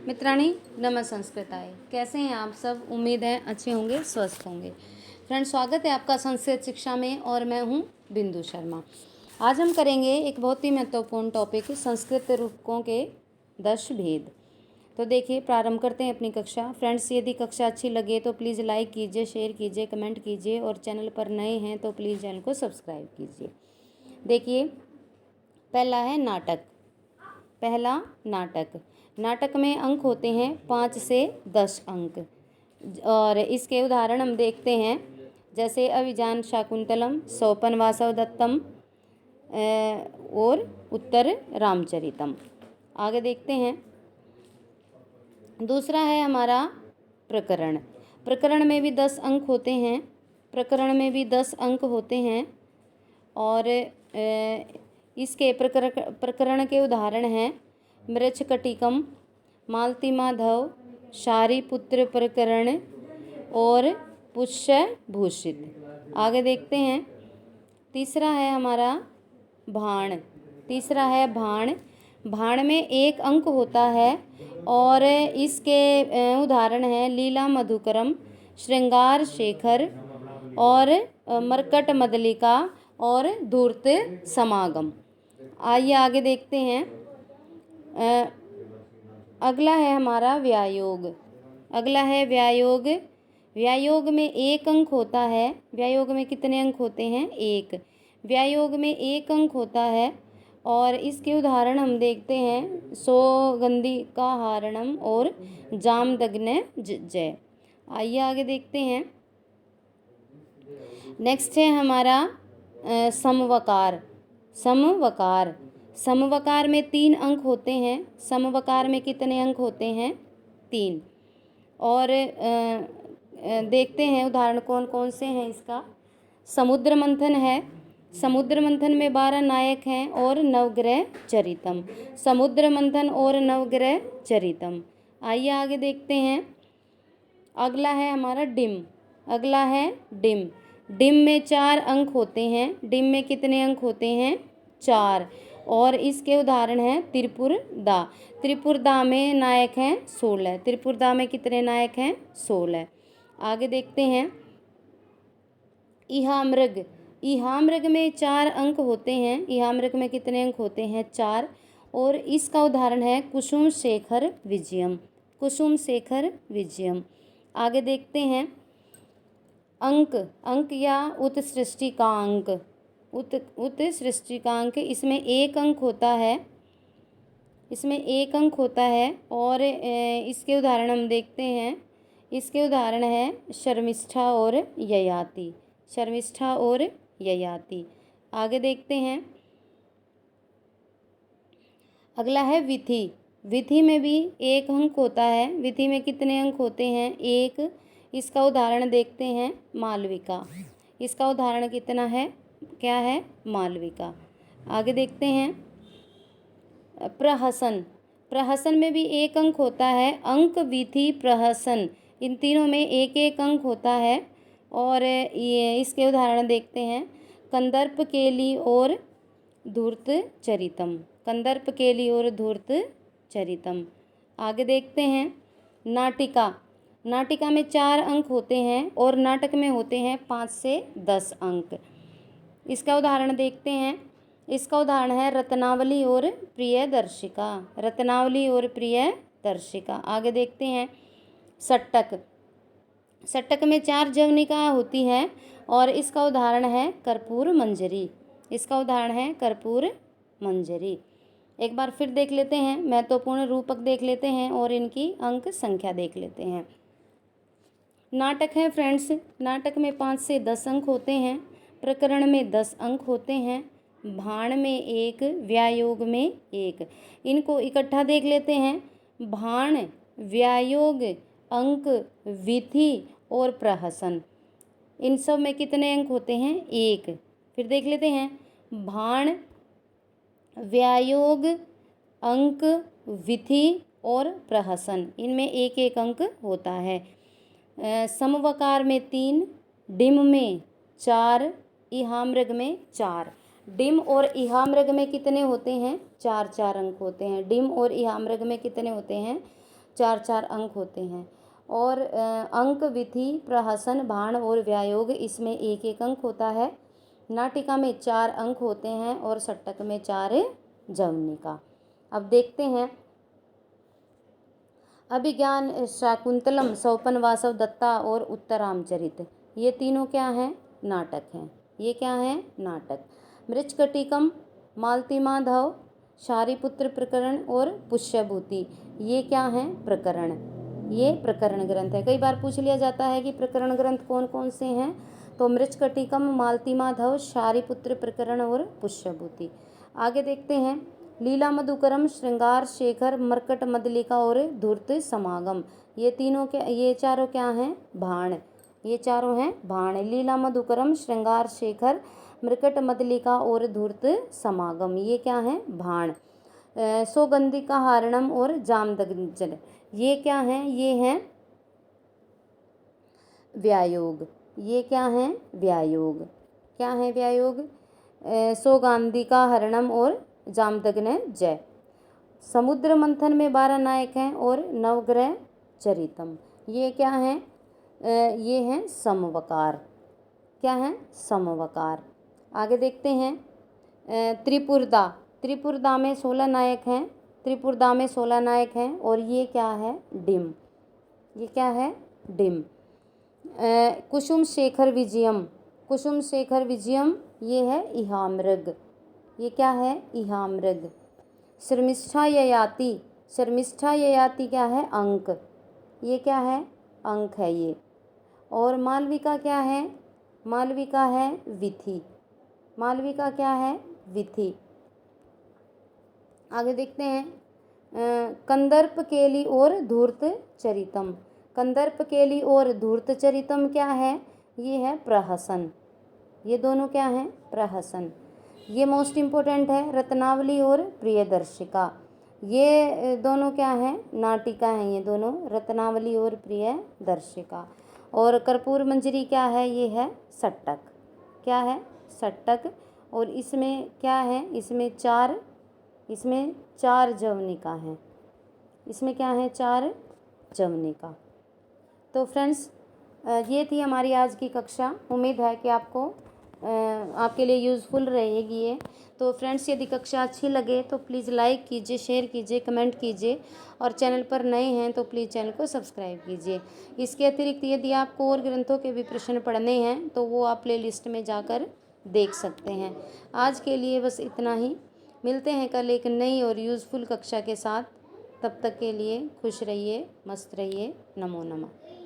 मित्राणि नमः संस्कृताय। कैसे हैं आप सब? उम्मीद है अच्छे होंगे, स्वस्थ होंगे। फ्रेंड्स, स्वागत है आपका संस्कृत शिक्षा में और मैं हूं बिंदु शर्मा। आज हम करेंगे एक बहुत ही महत्वपूर्ण टॉपिक, संस्कृत रूपकों के 10 भेद। तो देखिए, प्रारंभ करते हैं अपनी कक्षा। फ्रेंड्स, यदि कक्षा अच्छी लगे तो प्लीज़ लाइक कीजिए, शेयर कीजिए, कमेंट कीजिए और चैनल पर नए हैं तो प्लीज़ चैनल को सब्सक्राइब कीजिए। देखिए, पहला है नाटक। पहला नाटक। नाटक में अंक होते हैं 5 से 10 अंक और इसके उदाहरण हम देखते हैं, जैसे अभिजान शाकुंतलम, सोपन वासव दत्तम और उत्तर रामचरितम। आगे देखते हैं। दूसरा है हमारा प्रकरण। प्रकरण में भी 10 अंक होते हैं। प्रकरण में भी 10 अंक होते हैं और इसके प्रकरण के उदाहरण हैं मृच्छकटिकम, मालती माधव, शारिपुत्र प्रकरण और पुष्यभूषित। आगे देखते हैं। तीसरा है हमारा भाण। तीसरा है भाण। भाण में 1 अंक होता है और इसके उदाहरण हैं लीला मधुकरम, श्रृंगार शेखर और मरकट मदलिका और धूर्त समागम। आइए आगे देखते हैं। अगला है हमारा व्यायोग। अगला है व्यायोग। व्यायोग में 1 अंक होता है। व्यायोग में कितने अंक होते हैं? 1। व्यायोग में 1 अंक होता है और इसके उदाहरण हम देखते हैं सौगंधिका हारणम और जामदग्न जय। आइए आगे देखते हैं। नेक्स्ट है हमारा समवकार। समवकार। समवकार में 3 अंक होते हैं। समवकार में कितने अंक होते हैं? 3। और देखते हैं उदाहरण कौन कौन से हैं इसका। समुद्र मंथन है। समुद्र मंथन में 12 नायक हैं और नवग्रह चरितम। समुद्र मंथन और नवग्रह चरितम। आइए आगे देखते हैं। अगला है हमारा डिम। अगला है डिम। डिम में 4 अंक होते हैं। डिम में कितने अंक होते हैं? 4। और इसके उदाहरण हैं त्रिपुरदा। त्रिपुरदा में नायक हैं 16। त्रिपुरदा में कितने नायक हैं? 16। आगे देखते हैं। इहामृग। इहामृग में 4 अंक होते हैं। इहामृग में कितने अंक होते हैं? 4। और इसका उदाहरण है कुसुम शेखर विजयम। कुसुम शेखर विजयम। आगे देखते हैं। अंक। अंक या उत्सृष्टिकांक। उत्सृष्टिकांक, इसमें 1 अंक होता है। इसमें 1 अंक होता है और इसके उदाहरण हम देखते हैं। इसके उदाहरण है शर्मिष्ठा और ययाति। शर्मिष्ठा और ययाति। आगे देखते हैं। अगला है विधि। विधि में भी 1 अंक होता है। विधि में कितने अंक होते हैं? 1। इसका उदाहरण देखते हैं मालविका। इसका उदाहरण कितना है? क्या है? मालविका। आगे देखते हैं। प्रहसन। प्रहसन में भी 1 अंक होता है। अंक, विधि, प्रहसन, इन तीनों में 1 अंक होता है और ये इसके उदाहरण देखते हैं कंदर्प केली और धूर्त चरितम। कंदर्प केली और धूर्त चरितम। आगे देखते हैं। नाटिका। नाटिका में 4 अंक होते हैं और नाटक में होते हैं 5 से 10 अंक। इसका उदाहरण देखते हैं। इसका उदाहरण है रत्नावली और प्रियदर्शिका। रत्नावली और प्रियदर्शिका। आगे देखते हैं। सट्टक। सट्टक में 4 जवनिका होती है और इसका उदाहरण है कर्पूर मंजरी। इसका उदाहरण है कर्पूर मंजरी। एक बार फिर देख लेते हैं, महत्वपूर्ण रूपक देख लेते हैं और इनकी अंक संख्या देख लेते हैं। नाटक है फ्रेंड्स। नाटक में 5 से 10 अंक होते हैं। प्रकरण में 10 अंक होते हैं। भाण में 1, व्यायोग में 1। इनको इकट्ठा देख लेते हैं। भाण, व्यायोग, अंक, विधि और प्रहसन, इन सब में कितने अंक होते हैं? 1। फिर देख लेते हैं। भाण, व्यायोग, अंक, विधि और प्रहसन, इनमें 1 अंक होता है। समवकार में 3, डिम में 4, इहामृग में 4। डिम और इहामृग में कितने होते हैं? 4 4 अंक होते हैं। डिम और इहामृग में कितने होते हैं? चार चार अंक होते हैं। और अंक, विधि, प्रहसन, भाण और व्यायोग, इसमें एक एक अंक होता है। नाटिका में 4 अंक होते हैं और षट्टक में 4 जवनिका। अब देखते हैं अभिज्ञान शाकुंतलम, सोपन वासव दत्ता और उत्तरामचरित, ये तीनों क्या हैं? नाटक हैं। ये क्या हैं? नाटक। मृच्छकटिकम, मालती माधव, शारिपुत्र प्रकरण और पुष्यभूति, ये क्या हैं? प्रकरण। ये प्रकरण ग्रंथ है। कई बार पूछ लिया जाता है कि प्रकरण ग्रंथ कौन कौन से हैं, तो मृच्छकटिकम, मालती माधव, शारिपुत्र प्रकरण और पुष्यभूति। आगे देखते हैं लीला मधुकरम, श्रृंगार शेखर, मर्कट मदलिका और धूर्त समागम, ये तीनों क्या, ये चारों क्या हैं? भाण। ये चारों हैं भाण। लीला मधुकरम, श्रृंगार शेखर, मृकट मदलिका और धूर्त समागम, ये क्या हैं? भाण। सौगंधिका हारणम और जामदग्न, ये क्या हैं? ये हैं व्यायोग। ये क्या हैं? व्यायोग। क्या है व्यायोग? सौगंधिका हरणम और जामदग्न जय। समुद्र मंथन में 12 नायक हैं और नवग्रह चरितम, ये क्या हैं? ये हैं समवकार। क्या हैं? समवकार। आगे देखते हैं त्रिपुरदा। त्रिपुरदा में 16 नायक हैं। त्रिपुरदा में 16 नायक हैं और ये क्या है? डिम। ये क्या है? डिम। कुसुम शेखर विजयम। कुसुम शेखर विजयम, ये है इहामृग। ये क्या है? इहामृग। शर्मिष्ठा ययाति। शर्मिष्ठा ययाति क्या है? अंक। ये क्या है? अंक है ये। और मालविका क्या है? मालविका है विधि। मालविका क्या है? विधि। आगे देखते हैं कंदर्प केली और धूर्त चरितम। कंदर्प केली और धूर्त चरितम क्या है? ये है प्रहसन। ये दोनों क्या हैं? प्रहसन। ये मोस्ट इम्पोर्टेंट है। रत्नावली और प्रियदर्शिका, ये दोनों क्या हैं? नाटिका हैं ये दोनों, रत्नावली और प्रियदर्शिका। और कर्पूर मंजरी क्या है? ये है षट्टक। क्या है? षट्टक। और इसमें क्या है? इसमें चार जवनिका हैं। इसमें क्या है? 4 जवनिका। तो फ्रेंड्स, ये थी हमारी आज की कक्षा। उम्मीद है कि आपके लिए यूज़फुल रहेगी ये। तो फ्रेंड्स, यदि कक्षा अच्छी लगे तो प्लीज़ लाइक कीजिए, शेयर कीजिए, कमेंट कीजिए और चैनल पर नए हैं तो प्लीज़ चैनल को सब्सक्राइब कीजिए। इसके अतिरिक्त यदि आपको और ग्रंथों के भी प्रश्न पढ़ने हैं तो वो आप प्ले लिस्ट में जाकर देख सकते हैं। आज के लिए बस इतना ही। मिलते हैं कल एक नई और यूज़फुल कक्षा के साथ। तब तक के लिए खुश रहिए, मस्त रहिए। नमो नमः।